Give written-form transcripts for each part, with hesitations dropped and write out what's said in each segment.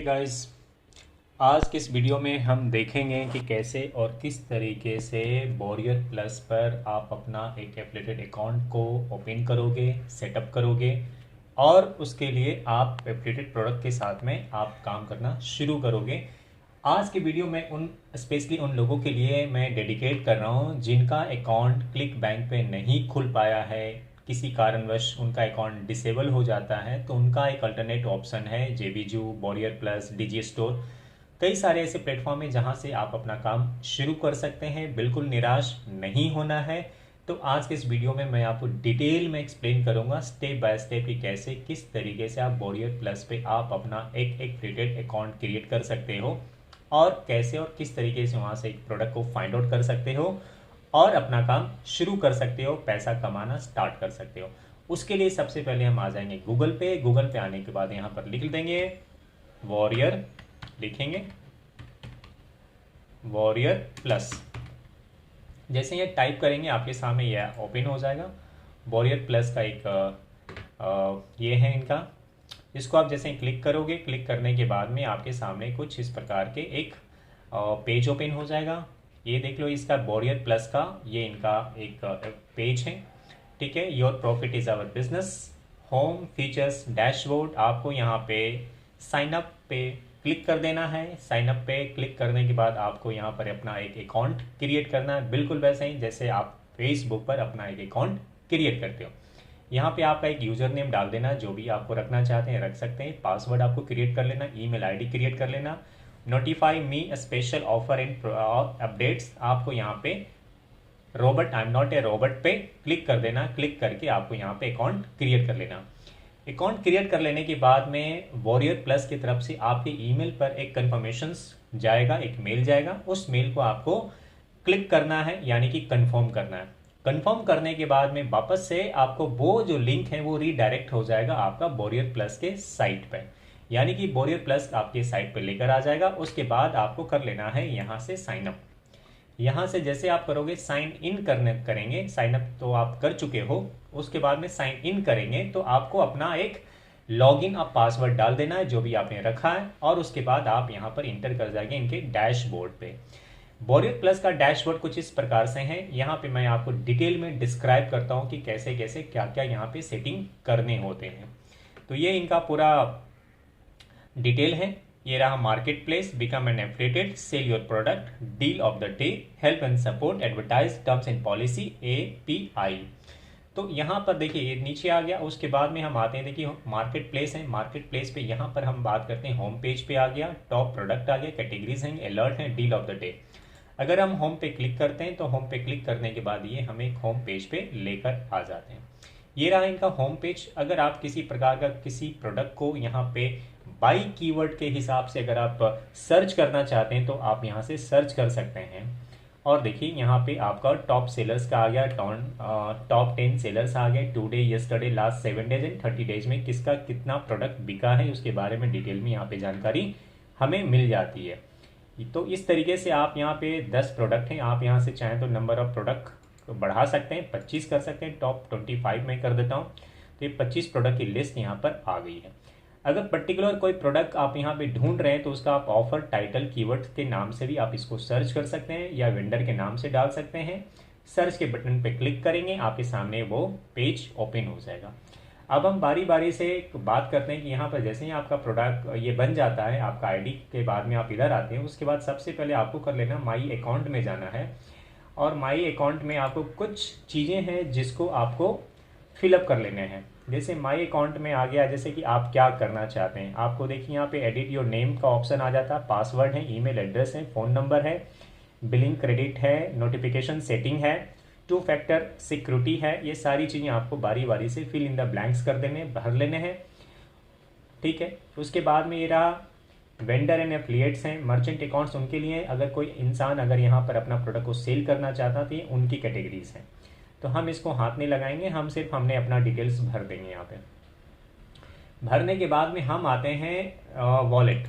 Guys, आज के इस वीडियो में हम देखेंगे कि कैसे और किस तरीके से वॉरियर प्लस पर आप अपना एक एफिलिएटेड अकाउंट को ओपन करोगे, सेटअप करोगे और उसके लिए आप एफिलिएटेड प्रोडक्ट के साथ में आप काम करना शुरू करोगे। आज की वीडियो में स्पेशली उन लोगों के लिए मैं डेडिकेट कर रहा हूँ जिनका अकाउंट क्लिक बैंक पे नहीं खुल पाया है, किसी कारणवश उनका अकाउंट डिसेबल हो जाता है, तो उनका एक अल्टरनेट ऑप्शन है जेबीजू, वॉरियर प्लस, डिजी स्टोर। कई सारे ऐसे प्लेटफॉर्म हैं जहां से आप अपना काम शुरू कर सकते हैं। बिल्कुल निराश नहीं होना है। तो आज के इस वीडियो में मैं आपको डिटेल में एक्सप्लेन करूंगा स्टेप बाय स्टेप कि कैसे किस तरीके से आप वॉरियर प्लस पे आप अपना एक एफिलिएटेड अकाउंट क्रिएट कर सकते हो और कैसे और किस तरीके से वहां से एक प्रोडक्ट को फाइंड आउट कर सकते हो और अपना काम शुरू कर सकते हो, पैसा कमाना स्टार्ट कर सकते हो। उसके लिए सबसे पहले हम आ जाएंगे गूगल पे आने के बाद यहाँ पर लिख देंगे वॉरियर, लिखेंगे वॉरियर प्लस। जैसे ये टाइप करेंगे आपके सामने यह ओपन हो जाएगा। वॉरियर प्लस का एक ये है इनका, इसको आप जैसे क्लिक करोगे, क्लिक करने के बाद में आपके सामने कुछ इस प्रकार के एक पेज ओपन हो जाएगा। ये देख लो, इसका वॉरियर प्लस का ये इनका एक पेज है। ठीक है, your profit is our business, home features, dashboard. आपको यहाँ पे साइन अप पे क्लिक कर देना है। साइन अप पे क्लिक करने के बाद आपको यहाँ पर अपना एक अकाउंट क्रिएट करना है, बिल्कुल वैसे ही जैसे आप फेसबुक पर अपना एक अकाउंट क्रिएट करते हो। यहाँ पे आपका एक यूजर नेम डाल देना, जो भी आपको रखना चाहते हैं रख सकते हैं। पासवर्ड आपको क्रिएट कर लेना, ईमेल आईडी क्रिएट कर लेना। Notify me special offer and updates, आपको यहाँ पे robot, I am not a robot पे क्लिक कर देना। क्लिक करके आपको यहाँ पे अकाउंट क्रिएट कर लेना। अकाउंट क्रिएट कर लेने के बाद में वॉरियर प्लस की तरफ से आपके ईमेल पर एक कंफर्मेशन जाएगा, एक मेल जाएगा। उस मेल को आपको क्लिक करना है, यानी कि कंफर्म करना है। कंफर्म करने के बाद में वापस से आपको वो जो लिंक है वो रीडायरेक्ट हो जाएगा आपका वॉरियर प्लस के साइट पे, यानी कि वॉरियर प्लस आपके साइट पे लेकर आ जाएगा। उसके बाद आपको कर लेना है यहाँ से साइन अप। यहाँ से जैसे आप करोगे साइन इन करेंगे, साइन अप तो आप कर चुके हो, उसके बाद में साइन इन करेंगे तो आपको अपना एक लॉगिन और पासवर्ड डाल देना है जो भी आपने रखा है, और उसके बाद आप यहाँ पर इंटर कर जाएंगे इनके डैशबोर्ड पे। वॉरियर प्लस का डैशबोर्ड कुछ इस प्रकार से है। यहाँ पे मैं आपको डिटेल में डिस्क्राइब करता हूँ कि कैसे कैसे क्या क्या यहाँ पे सेटिंग करने होते हैं। तो ये इनका पूरा डिटेल है। ये रहा market place, become an affiliated, sell your product, deal of the day, help and support, advertise, terms and policy, API। तो यहाँ पर देखिए ये नीचे आ गया। उसके बाद में हम आते हैं, देखिए मार्केट प्लेस है। मार्केट प्लेस पे यहाँ पर हम बात करते हैं, होम पेज पे आ गया, टॉप प्रोडक्ट आ गया, कैटेगरीज हैं, अलर्ट हैं, डील ऑफ द डे। अगर हम होम पे क्लिक करते हैं तो होम पे क्लिक करने के बाद ये हमें होम पेज पे लेकर आ जाते हैं। ये रहा इनका होम पेज। अगर आप किसी प्रकार का किसी प्रोडक्ट को यहाँ पे बाई कीवर्ड के हिसाब से अगर आप सर्च करना चाहते हैं तो आप यहाँ से सर्च कर सकते हैं। और देखिए यहाँ पे आपका टॉप सेलर्स का आ गया, टॉप 10 सेलर्स आ गए, today, yesterday, last 7 days and 30 days में किसका कितना प्रोडक्ट बिका है उसके बारे में डिटेल में यहाँ पे जानकारी हमें मिल जाती है। तो इस तरीके से आप यहाँ पे 10 प्रोडक्ट हैं, आप यहाँ से चाहें तो नंबर ऑफ प्रोडक्ट बढ़ा सकते हैं, 25 कर सकते हैं, टॉप 25 में कर देता हूँ। तो ये 25 प्रोडक्ट की लिस्ट यहाँ पर आ गई है। अगर पर्टिकुलर कोई प्रोडक्ट आप यहाँ पे ढूंढ रहे हैं तो उसका आप ऑफर टाइटल कीवर्ड के नाम से भी आप इसको सर्च कर सकते हैं या वेंडर के नाम से डाल सकते हैं। सर्च के बटन पे क्लिक करेंगे, आपके सामने वो पेज ओपन हो जाएगा। अब हम बारी बारी से बात करते हैं कि यहाँ पर जैसे ही आपका प्रोडक्ट ये बन जाता है, आपका आईडी के बाद में आप इधर आते हैं, उसके बाद सबसे पहले आपको कर लेना माई अकाउंट में जाना है। और माई अकाउंट में आपको कुछ चीज़ें हैं जिसको आपको फिलअप कर लेने हैं। जैसे माई अकाउंट में आ गया, जैसे कि आप क्या करना चाहते हैं। आपको देखिए यहाँ पे एडिट योर नेम का ऑप्शन आ जाता है, पासवर्ड है, ईमेल एड्रेस है, फ़ोन नंबर है, बिलिंग क्रेडिट है, नोटिफिकेशन सेटिंग है, 2 फैक्टर सिक्योरिटी है। ये सारी चीज़ें आपको बारी बारी से फिल इन द ब्लैंक्स कर देने, भर लेने हैं। ठीक है, उसके बाद में ये रहा वेंडर एंड एफिलिएट्स हैं, मर्चेंट अकाउंट्स उनके लिए, अगर कोई इंसान अगर यहाँ पर अपना प्रोडक्ट को सेल करना चाहता तो ये उनकी कैटेगरीज हैं। तो हम इसको हाथ नहीं लगाएंगे, हम सिर्फ हमने अपना डिटेल्स भर देंगे। यहाँ पे भरने के बाद में हम आते हैं वॉलेट,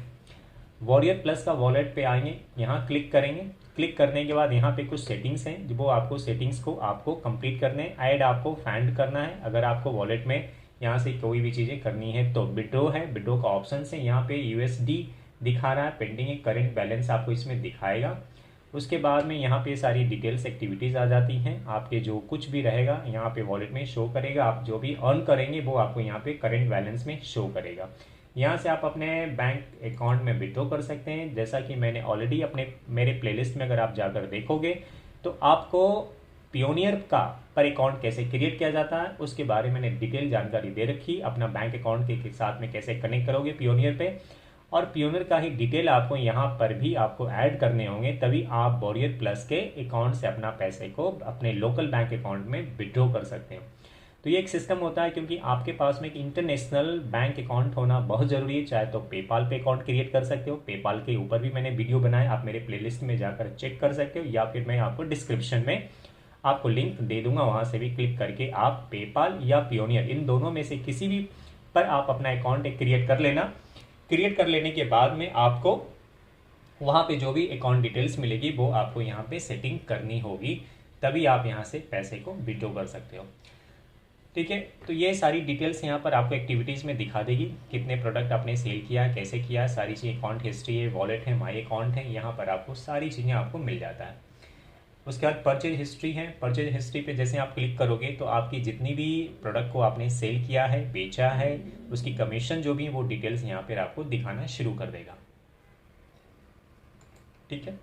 वॉरियर प्लस का वॉलेट पे आएंगे, यहाँ क्लिक करेंगे। क्लिक करने के बाद यहाँ पे कुछ सेटिंग्स हैं, वो आपको सेटिंग्स को आपको कंप्लीट करने हैं। ऐड आपको फाइंड करना है, अगर आपको वॉलेट में यहाँ से कोई भी चीज़ें करनी है तो विड्रॉ है, विड्रॉ का ऑप्शन है। यहाँ पे USD दिखा रहा है, पेंडिंग है, करंट बैलेंस आपको इसमें दिखाएगा। उसके बाद में यहाँ पे सारी डिटेल्स एक्टिविटीज़ आ जाती हैं, आपके जो कुछ भी रहेगा यहाँ पे वॉलेट में शो करेगा, आप जो भी अर्न करेंगे वो आपको यहाँ पे करंट बैलेंस में शो करेगा। यहाँ से आप अपने बैंक अकाउंट में विड्रॉ कर सकते हैं। जैसा कि मैंने ऑलरेडी अपने मेरे प्लेलिस्ट में अगर आप जाकर देखोगे तो आपको पियोनियर का पर अकाउंट कैसे क्रिएट किया जाता है उसके बारे में मैंने डिटेल जानकारी दे रखी। अपना बैंक अकाउंट के साथ में कैसे कनेक्ट करोगे पियोनियर पे, और पियोनियर का ही डिटेल आपको यहाँ पर भी आपको ऐड करने होंगे, तभी आप बोरियर प्लस के अकाउंट से अपना पैसे को अपने लोकल बैंक अकाउंट में विड्रॉ कर सकते हैं। तो ये एक सिस्टम होता है, क्योंकि आपके पास में एक इंटरनेशनल बैंक अकाउंट होना बहुत ज़रूरी है। चाहे तो पेपाल पे अकाउंट क्रिएट कर सकते हो, पेपाल के ऊपर भी मैंने वीडियो बनाया, आप मेरे प्लेलिस्ट में जाकर चेक कर सकते हो, या फिर मैं आपको डिस्क्रिप्शन में आपको लिंक दे दूंगा, वहाँ से भी क्लिक करके आप पेपाल या पियोनियर इन दोनों में से किसी भी पर आप अपना अकाउंट क्रिएट कर लेना। क्रिएट कर लेने के बाद में आपको वहाँ पे जो भी अकाउंट डिटेल्स मिलेगी वो आपको यहाँ पे सेटिंग करनी होगी, तभी आप यहाँ से पैसे को विड्रॉ कर सकते हो। ठीक है, तो ये सारी डिटेल्स यहाँ पर आपको एक्टिविटीज़ में दिखा देगी, कितने प्रोडक्ट आपने सेल किया है, कैसे किया है, सारी चीज़, अकाउंट हिस्ट्री है, वॉलेट है, माई अकाउंट है, यहाँ पर आपको सारी चीज़ें आपको मिल जाता है। उसके बाद परचेज हिस्ट्री है। परचेज हिस्ट्री पे जैसे आप क्लिक करोगे तो आपकी जितनी भी प्रोडक्ट को आपने सेल किया है, बेचा है, उसकी कमीशन जो भी है वो डिटेल्स यहाँ पर आपको दिखाना शुरू कर देगा। ठीक है,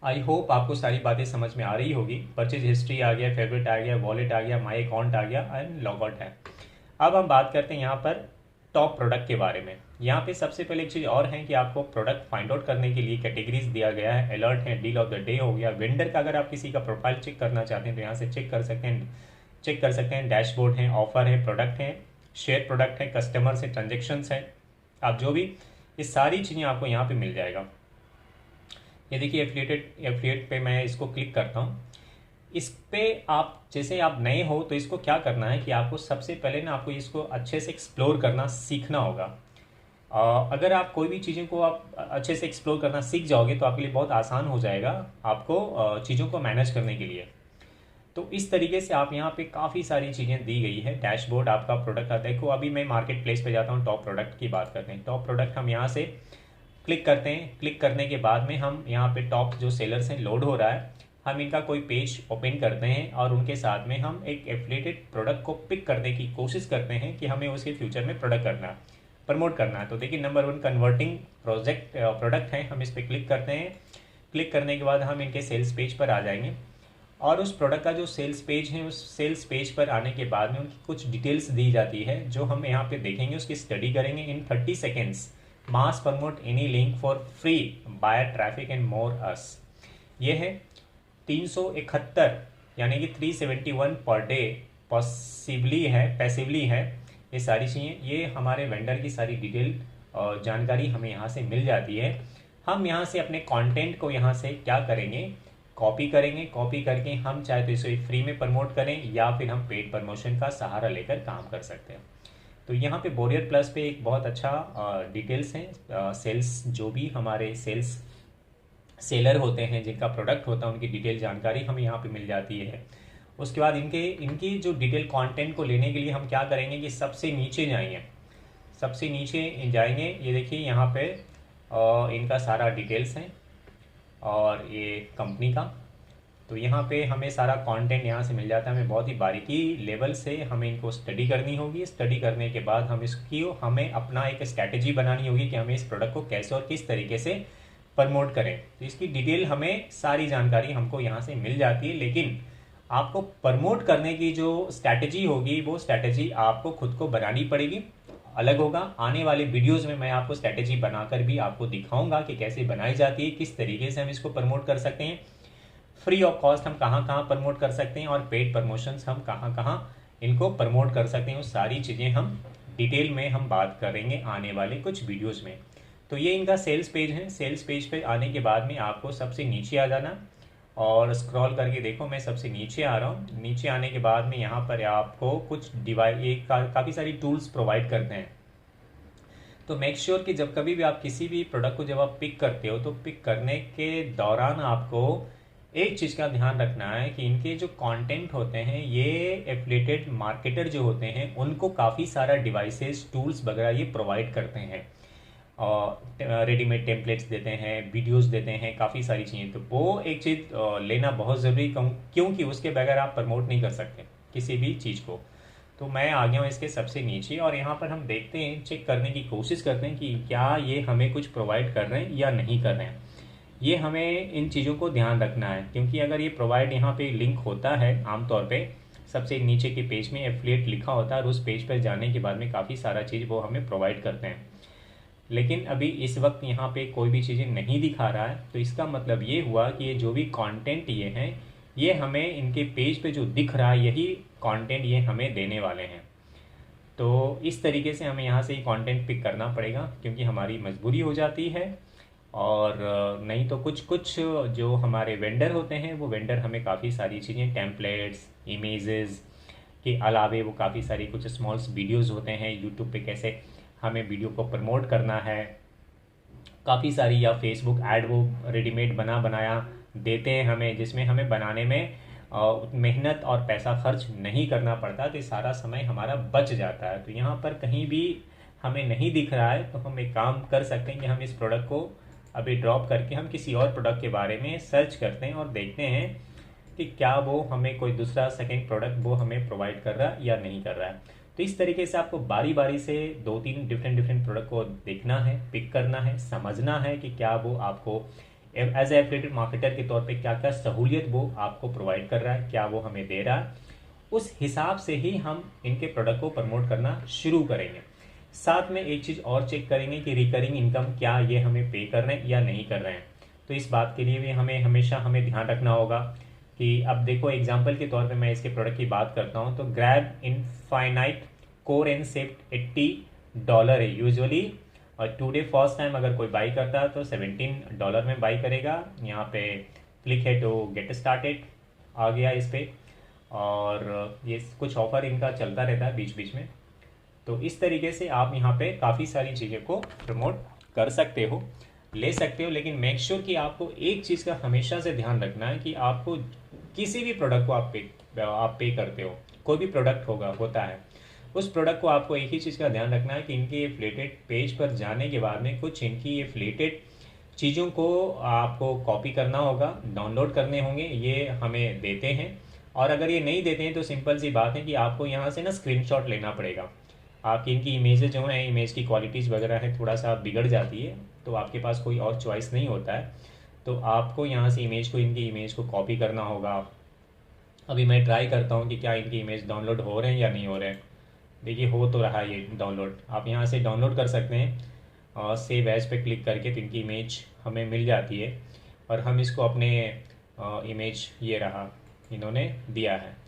आई होप आपको सारी बातें समझ में आ रही होगी। परचेज हिस्ट्री आ गया, फेवरेट आ गया, वॉलेट आ गया, माई अकाउंट आ गया एंड लॉग आउट है। अब हम बात करते हैं यहाँ पर टॉप प्रोडक्ट के बारे में। यहाँ पे सबसे पहले एक चीज़ और है कि आपको प्रोडक्ट फाइंड आउट करने के लिए कैटेगरीज दिया गया है। अलर्ट है, डील ऑफ द डे हो गया, वेंडर का अगर आप किसी का प्रोफाइल चेक करना चाहते हैं तो यहाँ से चेक कर सकते हैं। डैशबोर्ड है, ऑफर है, प्रोडक्ट है, शेयर प्रोडक्ट है, कस्टमर्स है, ट्रांजेक्शन्स है, आप जो भी, ये सारी चीज़ें आपको यहाँ पे मिल जाएगा। ये देखिए एफिलिएट पे मैं इसको क्लिक करता हूँ। इस पे आप जैसे आप नए हो तो इसको क्या करना है कि आपको सबसे पहले ना आपको इसको अच्छे से एक्सप्लोर करना सीखना होगा। अगर आप कोई भी चीज़ों को आप अच्छे से एक्सप्लोर करना सीख जाओगे तो आपके लिए बहुत आसान हो जाएगा आपको चीज़ों को मैनेज करने के लिए। तो इस तरीके से आप यहाँ पे काफ़ी सारी चीज़ें दी गई है। डैशबोर्ड आपका प्रोडक्ट का देखो, अभी मैं मार्केट प्लेस पे जाता हूँ, टॉप प्रोडक्ट की बात करते हैं। टॉप प्रोडक्ट हम यहाँ से क्लिक करते हैं। क्लिक करने के बाद में हम यहाँ पे टॉप जो सेलर्स हैं लोड हो रहा है, हम इनका कोई पेज ओपन करते हैं और उनके साथ में हम एक एफिलिएटेड प्रोडक्ट को पिक करने की कोशिश करते हैं कि हमें उसके फ्यूचर में प्रोडक्ट करना है, प्रमोट करना है। तो देखिए नंबर 1 कन्वर्टिंग प्रोडक्ट है, हम इस पर क्लिक करते हैं। क्लिक करने के बाद हम इनके सेल्स पेज पर आ जाएंगे और उस प्रोडक्ट का जो सेल्स पेज है उस सेल्स पेज पर आने के बाद में उनकी कुछ डिटेल्स दी जाती है जो हम यहाँ पे देखेंगे, उसकी स्टडी करेंगे इन 30 seconds. Mass promote any link for free, buyer traffic and more us. ये है 371 यानी कि 371 पर डे पैसिवली है ये सारी चीज़ें। ये हमारे वेंडर की सारी डिटेल जानकारी हमें यहाँ से मिल जाती है। हम यहाँ से अपने कंटेंट को यहाँ से क्या करेंगे, कॉपी करेंगे। कॉपी करके हम चाहे तो इसे फ्री में प्रमोट करें या फिर हम पेड प्रमोशन का सहारा लेकर काम कर सकते हैं। तो यहाँ पे बोरियर प्लस पे एक बहुत अच्छा डिटेल्स हैं। सेल्स जो भी हमारे सेलर होते हैं जिनका प्रोडक्ट होता है उनकी डिटेल जानकारी हमें यहाँ पे मिल जाती है। उसके बाद इनकी जो डिटेल कंटेंट को लेने के लिए हम क्या करेंगे कि सबसे नीचे जाएंगे। ये देखिए यहाँ पे इनका सारा डिटेल्स हैं और ये कंपनी का, तो यहाँ पे हमें सारा कंटेंट यहाँ से मिल जाता है। हमें बहुत ही बारीकी लेवल से हमें इनको स्टडी करनी होगी। स्टडी करने के बाद हमें अपना एक स्ट्रैटेजी बनानी होगी कि हमें इस प्रोडक्ट को कैसे और किस तरीके से प्रमोट करें। तो इसकी डिटेल हमें सारी जानकारी हमको यहाँ से मिल जाती है, लेकिन आपको प्रमोट करने की जो स्ट्रैटेजी होगी वो स्ट्रैटेजी आपको खुद को बनानी पड़ेगी, अलग होगा। आने वाले वीडियोस में मैं आपको स्ट्रैटेजी बनाकर भी आपको दिखाऊंगा कि कैसे बनाई जाती है, किस तरीके से हम इसको प्रमोट कर सकते हैं, फ्री ऑफ कॉस्ट हम कहाँ कहाँ प्रमोट कर सकते हैं और पेड प्रमोशंस हम कहाँ कहाँ इनको प्रमोट कर सकते हैं। वो सारी चीज़ें हम डिटेल में हम बात करेंगे आने वाले कुछ वीडियोस में। तो ये इनका सेल्स पेज है। सेल्स पेज पे आने के बाद में आपको सबसे नीचे आ जाना और स्क्रॉल करके देखो, मैं सबसे नीचे आ रहा हूँ। नीचे आने के बाद में यहाँ पर आपको कुछ काफ़ी सारी टूल्स प्रोवाइड करते हैं। तो मेक श्योर कि जब कभी भी आप किसी भी प्रोडक्ट को जब आप पिक करते हो तो पिक करने के दौरान आपको एक चीज़ का ध्यान रखना है कि इनके जो कंटेंट होते हैं ये एफिलिएटेड मार्केटर जो होते हैं उनको काफ़ी सारा डिवाइसेस टूल्स वगैरह ये प्रोवाइड करते हैं। और रेडीमेड टेम्पलेट्स देते हैं, वीडियोस देते हैं, काफ़ी सारी चीज़ें। तो वो एक चीज़ लेना बहुत ज़रूरी, क्योंकि उसके बगैर आप प्रमोट नहीं कर सकते किसी भी चीज़ को। तो मैं आ गया हूँ इसके सबसे नीचे, और यहाँ पर हम देखते हैं, चेक करने की कोशिश करते हैं कि क्या ये हमें कुछ प्रोवाइड कर रहे हैं या नहीं कर रहे हैं। ये हमें इन चीज़ों को ध्यान रखना है, क्योंकि अगर ये प्रोवाइड यहाँ पे लिंक होता है, आमतौर पे सबसे नीचे के पेज में एफिलिएट लिखा होता है, और उस पेज पर जाने के बाद में काफ़ी सारा चीज़ वो हमें प्रोवाइड करते हैं। लेकिन अभी इस वक्त यहाँ पे कोई भी चीज़ें नहीं दिखा रहा है, तो इसका मतलब ये हुआ कि ये जो भी कंटेंट ये हैं, ये हमें इनके पेज पे जो दिख रहा है यही कंटेंट ये हमें देने वाले हैं। तो इस तरीके से हमें यहाँ से ही कंटेंट पिक करना पड़ेगा, क्योंकि हमारी मजबूरी हो जाती है। और नहीं तो कुछ कुछ जो हमारे वेंडर होते हैं, वो वेंडर हमें काफ़ी सारी चीज़ें, टेम्पलेट्स, इमेजेस के अलावे वो काफ़ी सारी कुछ स्मॉल्स वीडियोस होते हैं यूट्यूब पे, कैसे हमें वीडियो को प्रमोट करना है, काफ़ी सारी, या फेसबुक ऐड वो रेडीमेड बना बनाया देते हैं हमें, जिसमें हमें बनाने में मेहनत और पैसा खर्च नहीं करना पड़ता, तो सारा समय हमारा बच जाता है। तो यहाँ पर कहीं भी हमें नहीं दिख रहा है, तो हम एक काम कर सकते हैं कि हम इस प्रोडक्ट को अभी ड्रॉप करके हम किसी और प्रोडक्ट के बारे में सर्च करते हैं और देखते हैं कि क्या वो हमें कोई दूसरा सेकेंड प्रोडक्ट वो हमें प्रोवाइड कर रहा है या नहीं कर रहा है। तो इस तरीके से आपको बारी बारी से 2-3 डिफरेंट प्रोडक्ट को देखना है, पिक करना है, समझना है कि क्या वो आपको एज ए एफिलिएटेड मार्केटर के तौर पे क्या क्या सहूलियत वो आपको प्रोवाइड कर रहा है, क्या वो हमें दे रहा है। उस हिसाब से ही हम इनके प्रोडक्ट को प्रमोट करना शुरू करेंगे। साथ में एक चीज़ और चेक करेंगे कि रिकरिंग इनकम क्या ये हमें पे कर रहे हैं या नहीं कर रहे हैं। तो इस बात के लिए भी हमें ध्यान रखना होगा कि अब देखो, एग्जांपल के तौर पे मैं इसके प्रोडक्ट की बात करता हूँ, तो ग्रैब इनफाइनाइट कोर एंड सेफ्ट $80 है यूजुअली, और टुडे फर्स्ट टाइम अगर कोई बाई करता है तो $17 में बाई करेगा। यहाँ पे क्लिक है तो गेट स्टार्टेड आ गया इस पर, और ये कुछ ऑफर इनका चलता रहता है बीच बीच में। तो इस तरीके से आप यहाँ पे काफ़ी सारी चीज़ों को प्रमोट कर सकते हो, ले सकते हो, लेकिन मेक श्योर कि आपको एक चीज़ का हमेशा से ध्यान रखना है कि आपको किसी भी प्रोडक्ट को आप पे करते हो, कोई भी प्रोडक्ट होता है, उस प्रोडक्ट को आपको एक ही चीज़ का ध्यान रखना है कि इनके एफिलिएटेड पेज पर जाने के बाद में कुछ इनकी एफिलिएटेड चीज़ों को आपको कॉपी करना होगा, डाउनलोड करने होंगे, ये हमें देते हैं। और अगर ये नहीं देते हैं तो सिंपल सी बात है कि आपको यहाँ से ना स्क्रीनशॉट लेना पड़ेगा। आपकी इनकी इमेजेस जो हैं, इमेज की क्वालिटीज़ वगैरह है थोड़ा सा बिगड़ जाती है, तो आपके पास कोई और चॉइस नहीं होता है, तो आपको यहाँ से इनकी इमेज को कॉपी करना होगा। अभी मैं ट्राई करता हूँ कि क्या इनकी इमेज डाउनलोड हो रहे हैं या नहीं हो रहे हैं। देखिए, हो तो रहा है ये डाउनलोड, आप यहाँ से डाउनलोड कर सकते हैं, और सेव एज पे क्लिक करके तो इनकी इमेज हमें मिल जाती है, और हम इसको अपने इमेज, ये रहा, इन्होंने दिया है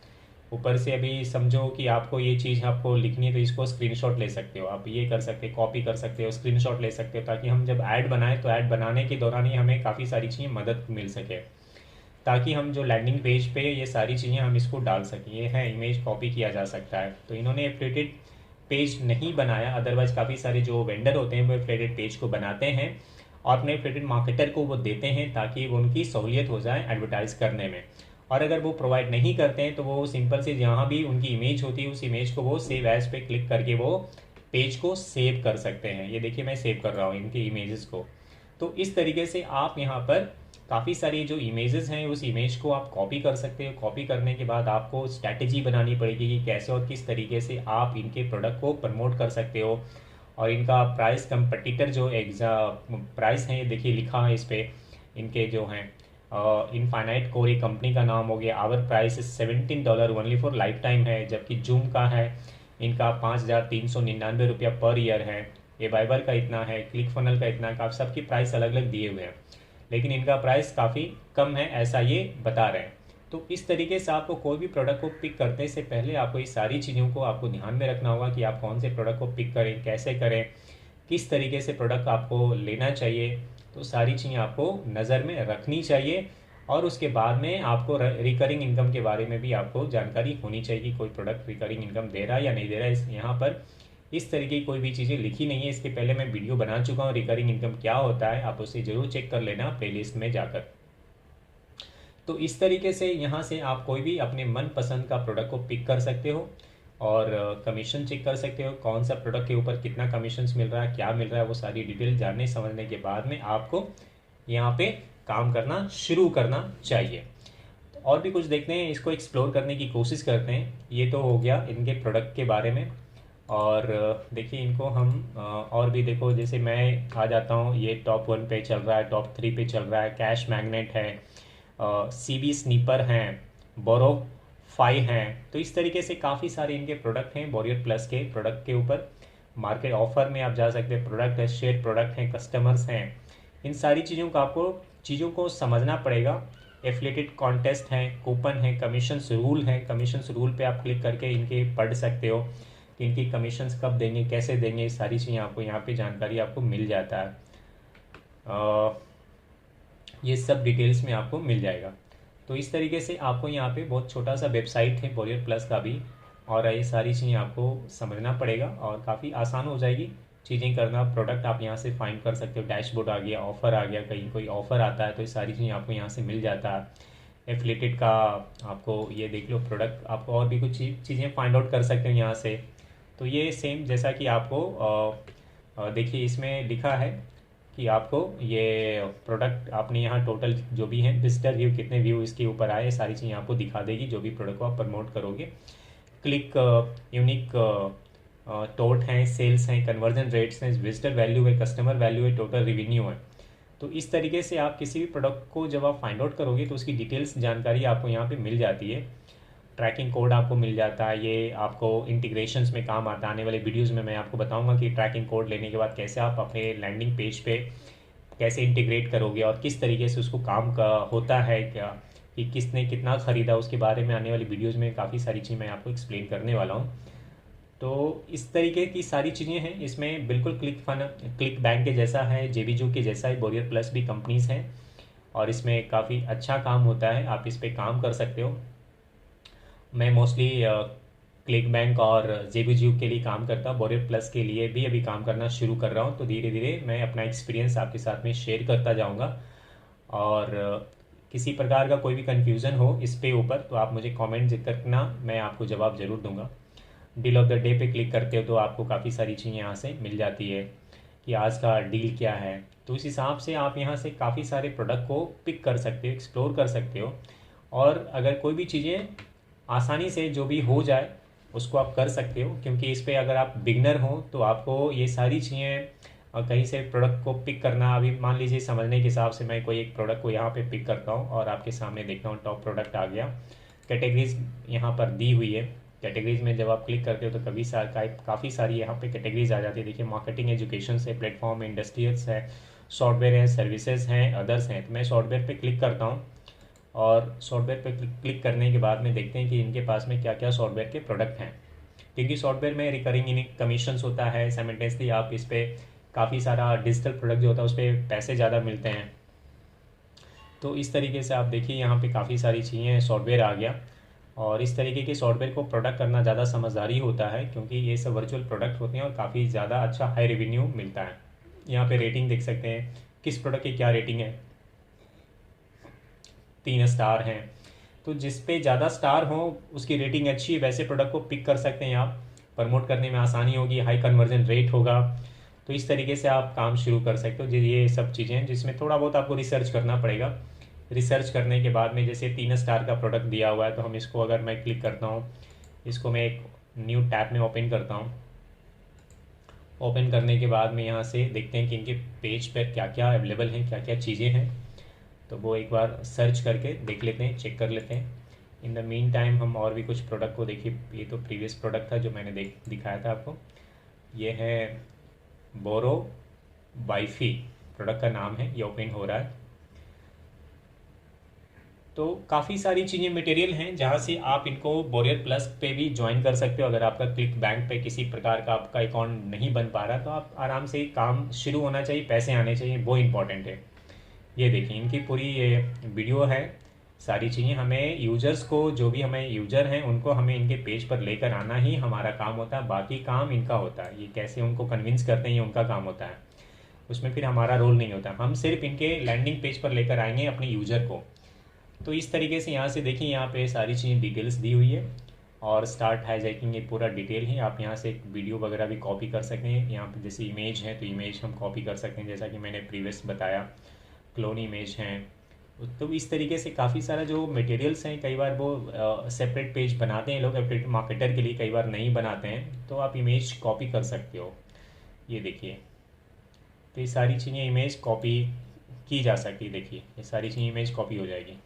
ऊपर से। अभी समझो कि आपको ये चीज़ आपको लिखनी है, तो इसको स्क्रीनशॉट ले सकते हो, आप ये कर सकते हो, कॉपी कर सकते हो, स्क्रीनशॉट ले सकते हो, ताकि हम जब ऐड बनाएं तो ऐड बनाने के दौरान ही हमें काफ़ी सारी चीज़ें मदद मिल सके, ताकि हम जो लैंडिंग पेज पे ये सारी चीज़ें हम इसको डाल सकें। ये है, इमेज कॉपी किया जा सकता है। तो इन्होंने एफिलिएटेड पेज नहीं बनाया, अदरवाइज काफ़ी सारे जो वेंडर होते हैं वो एफिलिएटेड पेज को बनाते हैं और अपने एफिलिएटेड मार्केटर को वो देते हैं, ताकि वो उनकी सहूलियत हो जाए एडवर्टाइज़ करने में। और अगर वो प्रोवाइड नहीं करते हैं तो वो सिंपल से जहाँ भी उनकी इमेज होती है, उस इमेज को वो सेव एज पे क्लिक करके वो पेज को सेव कर सकते हैं। ये देखिए, मैं सेव कर रहा हूँ इनके इमेजेस को। तो इस तरीके से आप यहाँ पर काफ़ी सारी जो इमेजेस हैं, उस इमेज को आप कॉपी कर सकते हो। कॉपी करने के बाद आपको स्ट्रैटेजी बनानी पड़ेगी कि कैसे और किस तरीके से आप इनके प्रोडक्ट को प्रमोट कर सकते हो। और इनका प्राइस कंपटीटर जो प्राइस है, ये देखिए लिखा है इस पर, इनके जो हैं इनफाइनाइट कोर एक कंपनी का नाम हो गया। Our price $17 only for life time है, जबकि जूम का है इनका ₹5,399 पर ईयर है। ये वाइबर का इतना है, क्लिक फनल का इतना है, सबकी प्राइस अलग अलग दिए हुए हैं, लेकिन इनका प्राइस काफ़ी कम है, ऐसा ये बता रहे हैं। तो इस तरीके से आपको कोई भी प्रोडक्ट को पिक करने से पहले आपको इस सारी चीज़ों को आपको ध्यान में रखना होगा कि आप कौन से प्रोडक्ट को पिक करें, कैसे करें, किस तरीके से प्रोडक्ट आपको लेना चाहिए। तो सारी चीज़ें आपको नज़र में रखनी चाहिए, और उसके बाद में आपको रिकरिंग इनकम के बारे में भी आपको जानकारी होनी चाहिए कि कोई प्रोडक्ट रिकरिंग इनकम दे रहा है या नहीं दे रहा है। यहाँ पर इस तरीके की कोई भी चीज़ें लिखी नहीं है, इसके पहले मैं वीडियो बना चुका हूँ रिकरिंग इनकम क्या होता है, आप उसे ज़रूर चेक कर लेना प्लेलिस्ट में जाकर। तो इस तरीके से यहाँ से आप कोई भी अपने मनपसंद का प्रोडक्ट को पिक कर सकते हो, और कमीशन चेक कर सकते हो, कौन सा प्रोडक्ट के ऊपर कितना कमीशन मिल रहा है, क्या मिल रहा है, वो सारी डिटेल जानने समझने के बाद में आपको यहाँ पे काम करना शुरू करना चाहिए। और भी कुछ देखते हैं, इसको एक्सप्लोर करने की कोशिश करते हैं। ये तो हो गया इनके प्रोडक्ट के बारे में। और देखिए इनको हम और भी देखो, जैसे मैं आ जाता हूँ, ये टॉप 1 पे चल रहा है, टॉप 3 पे चल रहा है, कैश मैग्नेट है, सीबी स्नीपर हैं, बोरो 5 हैं। तो इस तरीके से काफ़ी सारे इनके प्रोडक्ट हैं। वॉरियर प्लस के प्रोडक्ट के ऊपर मार्केट ऑफर में आप जा सकते हैं, प्रोडक्ट है, शेयर प्रोडक्ट हैं, कस्टमर्स हैं। इन सारी चीज़ों को समझना पड़ेगा। एफिलिएटेड कॉन्टेस्ट हैं, कूपन है, कमीशंस रूल हैं। कमीशंस रूल पे आप क्लिक करके इनके पढ़ सकते हो कि इनकी कमीशंस कब देंगे, कैसे देंगे, सारी चीज़ें आपको यहाँ पे जानकारी आपको मिल जाता है। ये सब डिटेल्स में आपको मिल जाएगा। तो इस तरीके से आपको यहाँ पे बहुत छोटा सा वेबसाइट है वॉरियर प्लस का भी, और ये सारी चीज़ें आपको समझना पड़ेगा और काफ़ी आसान हो जाएगी चीज़ें करना। प्रोडक्ट आप यहाँ से फाइंड कर सकते हो, डैशबोर्ड आ गया, ऑफ़र आ गया, कहीं कोई ऑफ़र आता है तो ये सारी चीज़ें आपको यहाँ से मिल जाता है। एफिलिएटेड का आपको ये देख लो प्रोडक्ट, आपको और भी कुछ चीज़ें फाइंड आउट कर सकते हो यहाँ से। तो ये सेम जैसा कि आपको देखिए इसमें लिखा है कि आपको ये प्रोडक्ट आपने यहाँ टोटल जो भी है विजिटर व्यू, कितने व्यू इसके ऊपर आए, सारी चीज़ें आपको दिखा देगी जो भी प्रोडक्ट को आप प्रमोट करोगे। क्लिक यूनिक टोट हैं, सेल्स हैं, कन्वर्जन रेट्स हैं, विजिटर वैल्यू है, कस्टमर वैल्यू है, टोटल रिवेन्यू है। तो इस तरीके से आप किसी भी प्रोडक्ट को जब आप फाइंड आउट करोगे तो उसकी डिटेल्स जानकारी आपको यहाँ पे मिल जाती है। ट्रैकिंग कोड आपको मिल जाता है, ये आपको इंटीग्रेशंस में काम आता है। आने वाले वीडियोस में मैं आपको बताऊंगा कि ट्रैकिंग कोड लेने के बाद कैसे आप अपने लैंडिंग पेज पे कैसे इंटीग्रेट करोगे और किस तरीके से उसको काम का होता है, क्या कि किसने कितना ख़रीदा, उसके बारे में आने वाली वीडियोज़ में काफ़ी सारी चीज़ मैं आपको एक्सप्लेन करने वाला हूँ। तो इस तरीके की सारी चीज़ें हैं इसमें, बिल्कुल क्लिक बैंक के जैसा है, जेबीजू के जैसा ही वॉरियर प्लस भी कंपनीज़ हैं और इसमें काफ़ी अच्छा काम होता है, आप इस पर काम कर सकते हो। मैं मोस्टली क्लिक बैंक और जेबीजू के लिए काम करता हूँ, वॉरियर प्लस के लिए भी अभी काम करना शुरू कर रहा हूँ। तो धीरे धीरे मैं अपना एक्सपीरियंस आपके साथ में शेयर करता जाऊँगा। और किसी प्रकार का कोई भी कन्फ्यूज़न हो इस पे ऊपर तो आप मुझे कमेंट करना, मैं आपको जवाब ज़रूर दूंगा। डील ऑफ द डे पे क्लिक करते हो तो आपको काफ़ी सारी चीज़ें यहाँ से मिल जाती है कि आज का डील क्या है। तो उस हिसाब से आप यहाँ से काफ़ी सारे प्रोडक्ट को पिक कर सकते हो, एक्सप्लोर कर सकते हो। और अगर कोई भी चीज़ें आसानी से जो भी हो जाए उसको आप कर सकते हो, क्योंकि इस पर अगर आप बिगनर हो तो आपको ये सारी चीज़ें कहीं से प्रोडक्ट को पिक करना, अभी मान लीजिए समझने के हिसाब से मैं कोई एक प्रोडक्ट को यहाँ पे पिक करता हूँ और आपके सामने देखता हूँ टॉप प्रोडक्ट आ गया, कैटेगरीज यहाँ पर दी हुई है। कैटेगरीज में जब आप क्लिक करते हो तो काफ़ी सारी यहाँ पे कैटेगरीज आ जाती है। देखिए मार्केटिंग, एजुकेशन है, प्लेटफॉर्म, इंडस्ट्रियल्स है, सॉफ्टवेयर है, सर्विसेज हैं, अदर्स हैं। तो मैं सॉफ्टवेयर पे क्लिक करता हूँ और सॉफ्टवेयर पे क्लिक करने के बाद में देखते हैं कि इनके पास में क्या क्या सॉफ्टवेयर के प्रोडक्ट हैं, क्योंकि सॉफ्टवेयर में रिकरिंग कमीशंस होता है। साइमल्टेनियसली आप इस पर काफ़ी सारा डिजिटल प्रोडक्ट जो होता है उस पर पैसे ज़्यादा मिलते हैं। तो इस तरीके से आप देखिए यहाँ पे काफ़ी सारी चीज़ें, सॉफ्टवेयर आ गया। और इस तरीके के सॉफ्टवेयर को प्रोडक्ट करना ज़्यादा समझदारी होता है, क्योंकि ये सब वर्चुअल प्रोडक्ट होते हैं और काफ़ी ज़्यादा अच्छा हाई रेवेन्यू मिलता है। यहाँ पे रेटिंग देख सकते हैं, किस प्रोडक्ट की क्या रेटिंग है, 3 स्टार हैं। तो जिस पे ज़्यादा स्टार हो उसकी रेटिंग अच्छी है, वैसे प्रोडक्ट को पिक कर सकते हैं आप, प्रमोट करने में आसानी होगी, हाई कन्वर्जन रेट होगा। तो इस तरीके से आप काम शुरू कर सकते हो। ये सब चीज़ें हैं जिसमें थोड़ा बहुत आपको रिसर्च करना पड़ेगा। रिसर्च करने के बाद में जैसे 3 स्टार का प्रोडक्ट दिया हुआ है तो हम इसको, अगर मैं क्लिक करता हूँ, इसको मैं एक न्यू टैब में ओपन करता हूँ। ओपन करने के बाद में यहाँ से देखते हैं कि इनके पेज पर क्या क्या अवेलेबल हैं, क्या क्या चीज़ें हैं। तो वो एक बार सर्च करके देख लेते हैं, चेक कर लेते हैं। इन द मीन टाइम हम और भी कुछ प्रोडक्ट को देखिए। ये तो प्रीवियस प्रोडक्ट था जो मैंने दिखाया था आपको। ये है बोरो वाईफी, प्रोडक्ट का नाम है, ये ओपन हो रहा है। तो काफ़ी सारी चीज़ें मटेरियल हैं जहाँ से आप इनको वॉरियर प्लस पे भी ज्वाइन कर सकते हो। अगर आपका क्लिक बैंक पे किसी प्रकार का आपका अकाउंट नहीं बन पा रहा तो आप आराम से काम शुरू होना चाहिए, पैसे आने चाहिए, वो इम्पॉर्टेंट है। ये देखिए इनकी पूरी ये वीडियो है, सारी चीज़ें हमें यूजर्स को, जो भी हमें यूजर हैं उनको हमें इनके पेज पर लेकर आना ही हमारा काम होता है। बाकी काम इनका होता है, ये कैसे उनको कन्विंस करते हैं ये उनका काम होता है, उसमें फिर हमारा रोल नहीं होता। हम सिर्फ इनके लैंडिंग पेज पर लेकर आएंगे अपने यूज़र को। तो इस तरीके से यहाँ से देखिए, यहाँ पे सारी चीज़ें डिटेल्स दी हुई है और स्टार्ट हाईजैकिंग, ये पूरा डिटेल है। आप यहाँ से एक वीडियो वगैरह भी कॉपी कर सकते हैं। यहाँ पे जैसे इमेज है तो इमेज हम कॉपी कर सकते हैं, जैसा कि मैंने प्रीवियस बताया, क्लोन इमेज हैं। तो इस तरीके से काफ़ी सारा जो मटेरियल्स हैं, कई बार वो सेपरेट पेज बनाते हैं लोग एफिलिएट मार्केटर के लिए, कई बार नहीं बनाते हैं, तो आप इमेज कॉपी कर सकते हो। ये देखिए, तो ये सारी चीज़ें इमेज कॉपी की जा सकती है। देखिए ये सारी चीज़ें इमेज कॉपी हो जाएगी।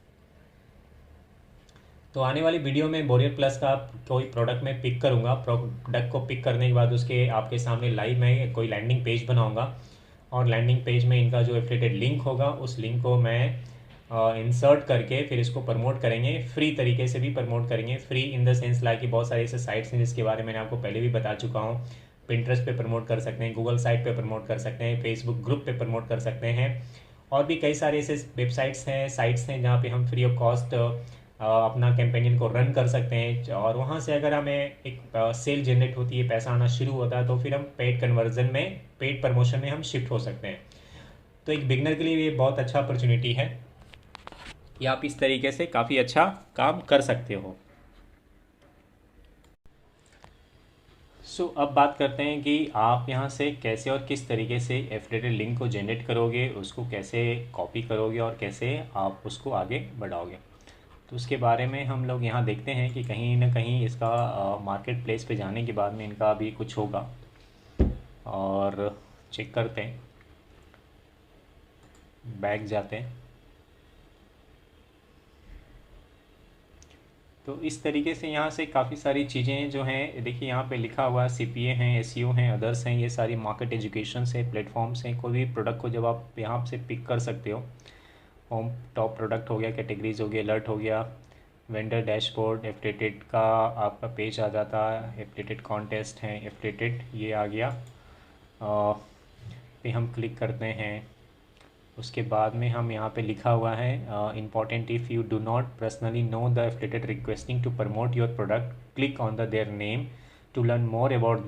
तो आने वाली वीडियो में बोरियर प्लस का कोई प्रोडक्ट मैं पिक करूँगा। प्रोडक्ट को पिक करने के बाद उसके आपके सामने लाइव मैं कोई लैंडिंग पेज बनाऊँगा, और लैंडिंग पेज में इनका जो एफिलिएटेड लिंक होगा उस लिंक को मैं इंसर्ट करके फिर इसको प्रमोट करेंगे। फ्री तरीके से भी प्रमोट करेंगे। Free in the sense like कि बहुत सारे ऐसे साइट्स हैं जिसके बारे में मैंने आपको पहले भी बता चुका हूँ। पिंटरेस्ट पे प्रमोट कर सकते हैं, गूगल साइट पे प्रमोट कर सकते हैं, फेसबुक ग्रुप पे प्रमोट कर सकते हैं, और भी कई सारे ऐसे वेबसाइट्स हैं, साइट्स हैं जहाँ पे हम फ्री ऑफ कॉस्ट अपना कैंपेनियन को रन कर सकते हैं। और वहाँ से अगर हमें एक सेल जनरेट होती है, पैसा आना शुरू होता है, तो फिर हम पेड कन्वर्जन में, पेड प्रमोशन में हम शिफ्ट हो सकते हैं। तो एक बिगनर के लिए ये बहुत अच्छा अपॉर्चुनिटी है कि आप इस तरीके से काफ़ी अच्छा काम कर सकते हो। अब बात करते हैं कि आप यहाँ से कैसे और किस तरीके से एफिलिएटेड लिंक को जनरेट करोगे, उसको कैसे कॉपी करोगे और कैसे आप उसको आगे बढ़ाओगे। तो उसके बारे में हम लोग यहाँ देखते हैं कि कहीं ना कहीं इसका मार्केट प्लेस पे जाने के बाद में इनका भी कुछ होगा, और चेक करते हैं। बैक जाते हैं। तो इस तरीके से यहाँ से काफ़ी सारी चीज़ें जो हैं, देखिए यहाँ पे लिखा हुआ है CPA हैं, SEO हैं, अदर्स हैं, ये सारी मार्केट एजुकेशन से प्लेटफॉर्म्स हैं। कोई भी प्रोडक्ट को जब आप यहाँ से पिक कर सकते हो, होम टॉप प्रोडक्ट हो गया, कैटेगरीज हो गया, अलर्ट हो गया, वेंडर डैशबोर्ड, एफिलिएटेड का आपका पेज आ जाता है, एफिलिएटेड कॉन्टेस्ट हैं, एफिलिएटेड ये आ गया। पे हम क्लिक करते हैं। उसके बाद में हम यहाँ पे लिखा हुआ है important, if you do not personally know the affiliated requesting to promote your product, click on the their name to learn more about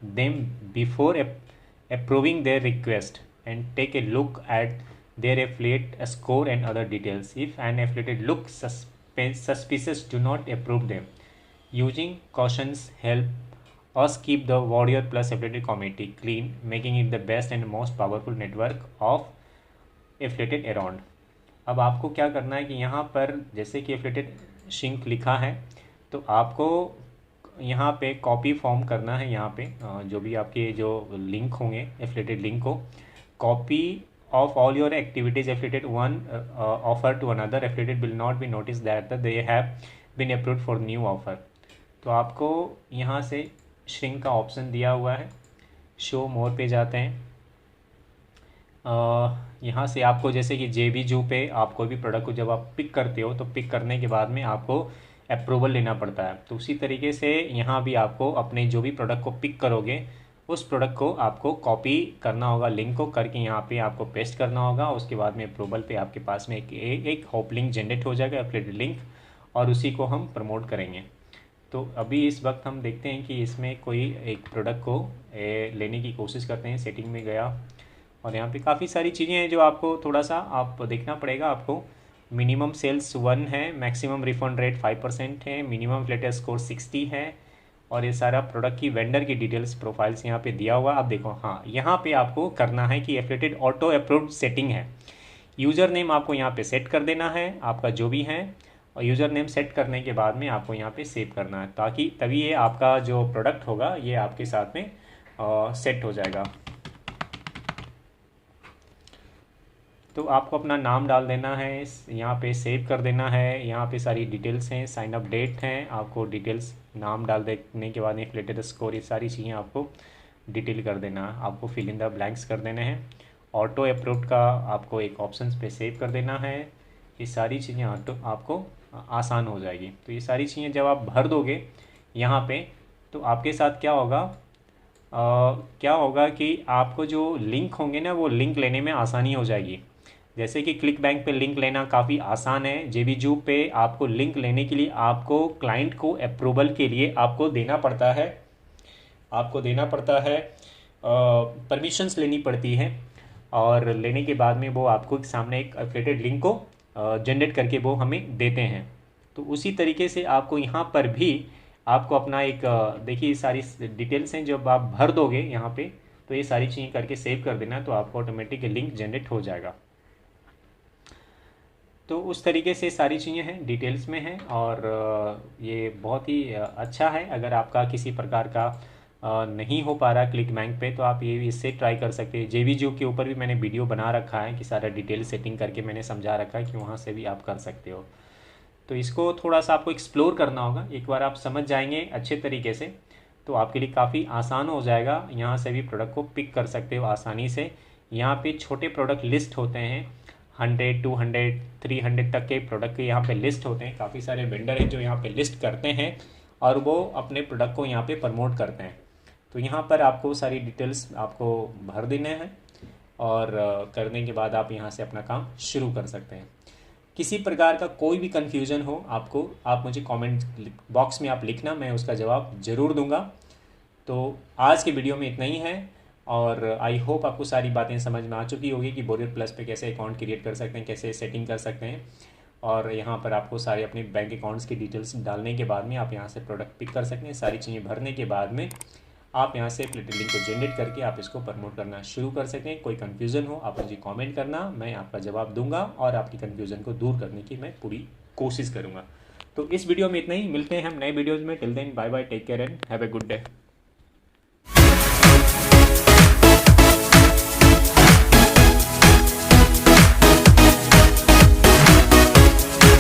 them before approving their request, and take a look at their affiliate score and other details. If an affiliated look suspicious, do not approve them. Using cautions help us keep the Warrior Plus affiliated community clean, making it the best and most powerful network of affiliated around. अब आपको क्या करना है कि यहाँ पर जैसे कि एफिलिएटेड शिंक लिखा है, तो आपको यहाँ पे कॉपी फॉर्म करना है। यहाँ पे जो भी आपके जो लिंक होंगे, एफिलिएटेड लिंक को copy of all your activities affiliated one offer to another affiliated will not be noticed that they have been approved for new offer। तो आपको यहाँ से श्रिंक का ऑप्शन दिया हुआ है, शो मोर पे जाते हैं। यहाँ से आपको जैसे कि JBJU पे आप कोई भी प्रोडक्ट को जब आप पिक करते हो, तो पिक करने के बाद में आपको अप्रूवल लेना पड़ता है। तो उसी तरीके से यहाँ भी आपको अपने जो भी प्रोडक्ट को पिक करोगे, उस प्रोडक्ट को आपको कॉपी करना होगा, लिंक को करके यहाँ पे आपको पेस्ट करना होगा। उसके बाद में अप्रूवल पे आपके पास में एक हॉप लिंक जनरेट हो जाएगा, एफिलिएटेड लिंक, और उसी को हम प्रमोट करेंगे। तो अभी इस वक्त हम देखते हैं कि इसमें कोई एक प्रोडक्ट को लेने की कोशिश करते हैं। सेटिंग में गया, और यहाँ पे काफ़ी सारी चीज़ें हैं जो आपको थोड़ा सा आप देखना पड़ेगा। आपको मिनिमम सेल्स 1 है, मैक्सिमम रिफंड रेट 5% है, मिनिमम एफिलिएटेड स्कोर 60 है, और ये सारा प्रोडक्ट की वेंडर की डिटेल्स प्रोफाइल्स यहाँ पे दिया हुआ। आप देखो, हाँ यहाँ पे आपको करना है कि एफिलिएटेड ऑटो अप्रूव्ड सेटिंग है। यूज़र नेम आपको यहाँ पे सेट कर देना है, आपका जो भी है, और यूज़र नेम सेट करने के बाद में आपको यहाँ पे सेव करना है, ताकि तभी ये आपका जो प्रोडक्ट होगा ये आपके साथ में सेट हो जाएगा। तो आपको अपना नाम डाल देना है, यहाँ पे सेव कर देना है। यहाँ पे सारी डिटेल्स हैं, साइन अप डेट हैं, आपको डिटेल्स नाम डाल देने के बाद एफिलिएटेड स्कोर, ये सारी चीज़ें आपको डिटेल कर देना है। आपको फिल इन द ब्लैंक्स कर देने हैं। ऑटो अप्रूव्ड का आपको एक ऑप्शन पे सेव कर देना है। ये सारी चीज़ें आपको आसान हो जाएगी। तो ये सारी चीज़ें जब आप भर दोगे यहाँ पे, तो आपके साथ क्या होगा कि आपको जो लिंक होंगे ना, वो लिंक लेने में आसानी हो जाएगी। जैसे कि क्लिक बैंक पे लिंक लेना काफ़ी आसान है, JBJU पे आपको लिंक लेने के लिए आपको क्लाइंट को अप्रूवल के लिए आपको देना पड़ता है, परमिशंस लेनी पड़ती है, और लेने के बाद में वो आपको सामने एक एफिलिएटेड लिंक को जनरेट करके वो हमें देते हैं। तो उसी तरीके से आपको यहाँ पर भी आपको अपना एक देखिए सारी डिटेल्स हैं, जब आप भर दोगे यहाँ पे तो ये सारी चीज़ें करके सेव कर देना, तो आपको ऑटोमेटिक लिंक जनरेट हो जाएगा। तो उस तरीके से सारी चीज़ें हैं, डिटेल्स में हैं, और ये बहुत ही अच्छा है। अगर आपका किसी प्रकार का नहीं हो पा रहा क्लिक बैंक पे, तो आप ये इससे ट्राई कर सकते हैं। JVZoo के ऊपर भी मैंने वीडियो बना रखा है कि सारा डिटेल सेटिंग करके मैंने समझा रखा है कि वहाँ से भी आप कर सकते हो। तो इसको थोड़ा सा आपको एक्सप्लोर करना होगा। एक बार आप समझ जाएंगे अच्छे तरीके से तो आपके लिए काफ़ी आसान हो जाएगा। यहाँ से भी प्रोडक्ट को पिक कर सकते हो आसानी से। यहाँ पे छोटे प्रोडक्ट लिस्ट होते हैं, 100, 200, 300 तक के प्रोडक्ट के यहाँ पे लिस्ट होते हैं। काफ़ी सारे वेंडर हैं जो यहाँ पे लिस्ट करते हैं और वो अपने प्रोडक्ट को यहाँ पे प्रमोट करते हैं। तो यहाँ पर आपको सारी डिटेल्स आपको भर देने हैं और करने के बाद आप यहाँ से अपना काम शुरू कर सकते हैं। किसी प्रकार का कोई भी कन्फ्यूज़न हो आपको, आप मुझे कमेंट बॉक्स में आप लिखना, मैं उसका जवाब ज़रूर दूंगा। तो आज के वीडियो में इतना ही है और आई होप आपको सारी बातें समझ में आ चुकी होगी कि बोरियर प्लस पे कैसे अकाउंट क्रिएट कर सकते हैं, कैसे सेटिंग कर सकते हैं। और यहाँ पर आपको सारे अपने बैंक अकाउंट्स की डिटेल्स डालने के बाद में आप यहाँ से प्रोडक्ट पिक कर सकते हैं। सारी चीज़ें भरने के बाद में आप यहाँ से प्लेटलिंक को जनरेट करके आप इसको प्रमोट करना शुरू कर सकें। कोई कन्फ्यूज़न हो आप मुझे कमेंट करना, मैं आपका जवाब दूंगा और आपकी कन्फ्यूज़न को दूर करने की मैं पूरी कोशिश करूँगा। तो इस वीडियो में इतना ही, मिलते हैं हम नए वीडियोज़ में। Till then bye bye, take care and have a good day.